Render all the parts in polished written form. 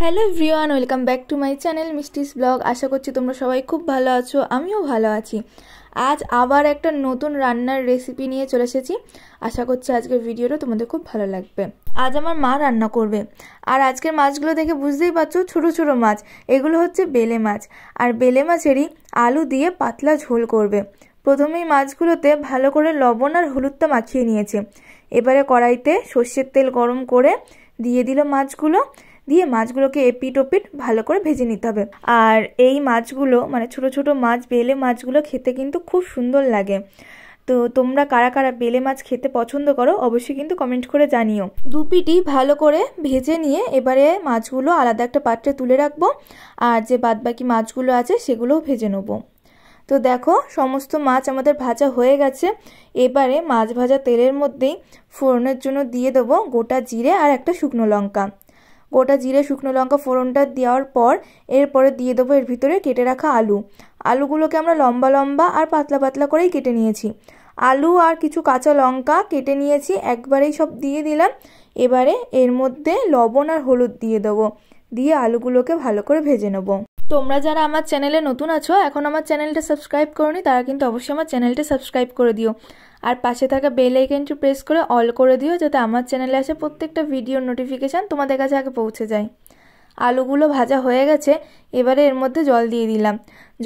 Hello everyone, welcome back to my channel Mishti's vlog. আশা করছি তোমরা সবাই খুব ভালো আছো, আমিও ভালো আছি। আজ আবার একটা নতুন রান্নার রেসিপি নিয়ে চলে এসেছি। আশা করছি আজকের ভিডিওটা তোমাদের খুব ভালো লাগবে। আজ আমার মা রান্না করবে, আর আজকের মাছগুলো দেখে বুঝতেই পারছো ছোটো ছোটো মাছ। এগুলো হচ্ছে বেলে মাছ, আর বেলে মাছেরই আলু দিয়ে পাতলা ঝোল করবে। প্রথমেই মাছগুলোতে ভালো করে লবণ আর হলুদটা মাখিয়ে নিয়েছে। এবারে কড়াইতে সর্ষের তেল গরম করে দিয়ে দিল মাছগুলো, দিয়ে মাছগুলোকে এপিট ওপিট ভালো করে ভেজে নিতে হবে। আর এই মাছগুলো মানে ছোট ছোট মাছ, বেলে মাছগুলো খেতে কিন্তু খুব সুন্দর লাগে। তো তোমরা কারা কারা বেলে মাছ খেতে পছন্দ করো অবশ্যই কিন্তু কমেন্ট করে জানিও। দু পিটি ভালো করে ভেজে নিয়ে এবারে মাছগুলো আলাদা একটা পাত্রে তুলে রাখবো, আর যে বাদবাকি মাছগুলো আছে সেগুলোও ভেজে নেবো। তো দেখো সমস্ত মাছ আমাদের ভাজা হয়ে গেছে। এবারে মাছ ভাজা তেলের মধ্যেই ফোড়নের জন্য দিয়ে দেবো গোটা জিরে আর একটা শুকনো লঙ্কা। গোটা জিরে শুকনো লঙ্কা ফোড়নটা দেওয়ার পর এরপরে দিয়ে দেবো এর ভিতরে কেটে রাখা আলুগুলোকে আমরা লম্বা লম্বা আর পাতলা পাতলা করেই কেটে নিয়েছি। আলু আর কিছু কাঁচা লঙ্কা কেটে নিয়েছি, একবারেই সব দিয়ে দিলাম। এবারে এর মধ্যে লবণ আর হলুদ দিয়ে দেবো, দিয়ে আলুগুলোকে ভালো করে ভেজে নেবো। তোমরা যারা আমার চ্যানেলে নতুন আছো, এখন আমার চ্যানেলটা সাবস্ক্রাইব করোনি, তারা কিন্তু অবশ্যই আমার চ্যানেলটা সাবস্ক্রাইব করে দিও। আর পাশে থাকা বেল আইকনটি প্রেস করে অল করে দিও, যাতে আমার চ্যানেলে আসে প্রত্যেকটা ভিডিওর নোটিফিকেশান তোমাদের কাছে আগে পৌঁছে যায়। আলুগুলো ভাজা হয়ে গেছে, এবারে এর মধ্যে জল দিয়ে দিলাম।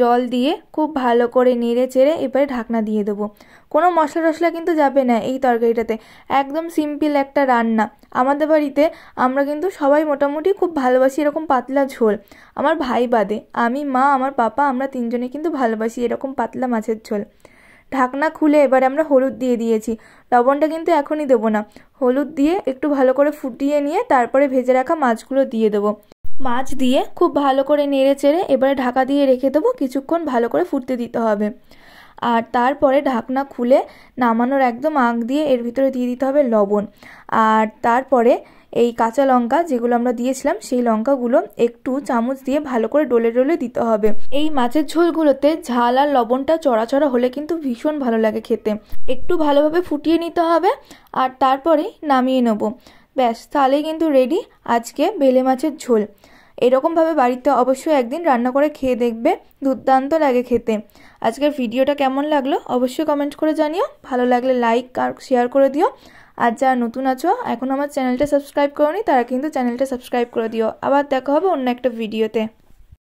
জল দিয়ে খুব ভালো করে নেড়ে চেড়ে এবারে ঢাকনা দিয়ে দেবো। কোনো মশলা টশলা কিন্তু যাবে না এই তরকারিটাতে, একদম সিম্পল একটা রান্না। আমাদের বাড়িতে আমরা কিন্তু সবাই মোটামুটি খুব ভালোবাসি এরকম পাতলা ঝোল। আমার ভাই বাদে, আমি, মা, আমার পাপা, আমরা তিনজনে কিন্তু ভালোবাসি এরকম পাতলা মাছের ঝোল। ঢাকনা খুলে এবারে আমরা হলুদ দিয়ে দিয়েছি, লবণটা কিন্তু এখনই দেবো না। হলুদ দিয়ে একটু ভালো করে ফুটিয়ে নিয়ে তারপরে ভেজে রাখা মাছগুলো দিয়ে দেবো। মাছ দিয়ে খুব ভালো করে নেড়ে চেড়ে এবারে ঢাকা দিয়ে রেখে দেবো, কিছুক্ষণ ভালো করে ফুটতে দিতে হবে। আর তারপরে ঢাকনা খুলে নামানোর একদম আগ দিয়ে এর ভিতরে দিয়ে দিতে হবে লবণ। আর তারপরে এই কাঁচা লঙ্কা যেগুলো আমরা দিয়েছিলাম সেই লঙ্কাগুলো একটু চামচ দিয়ে ভালো করে ডলে ডলে দিতে হবে। এই মাছের ঝোলগুলোতে ঝাল আর লবণটা চড়া চড়া হলে কিন্তু ভীষণ ভালো লাগে খেতে। একটু ভালোভাবে ফুটিয়ে নিতে হবে আর তারপরেই নামিয়ে নেব। ব্যাস, তাহলেই কিন্তু রেডি আজকে বেলে মাছের ঝোল। এরকমভাবে বাড়িতে অবশ্যই একদিন রান্না করে খেয়ে দেখবে, দুর্দান্ত লাগে খেতে। আজকের ভিডিওটা কেমন লাগলো অবশ্যই কমেন্ট করে জানিও। ভালো লাগলে লাইক আর শেয়ার করে দিও। আর যারা নতুন আছো এখন আমার চ্যানেলটা সাবস্ক্রাইব করোনি, তারা কিন্তু চ্যানেলটা সাবস্ক্রাইব করে দিও। আবার দেখা হবে অন্য একটা ভিডিওতে।